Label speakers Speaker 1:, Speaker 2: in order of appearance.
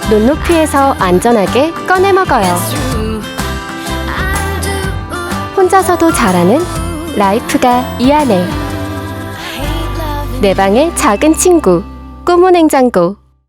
Speaker 1: 눈높이에서 안전하게 꺼내 먹어요. 혼자서도 잘하는 라이프가 이 안에. 내 방의 작은 친구, 꼬무 냉장고.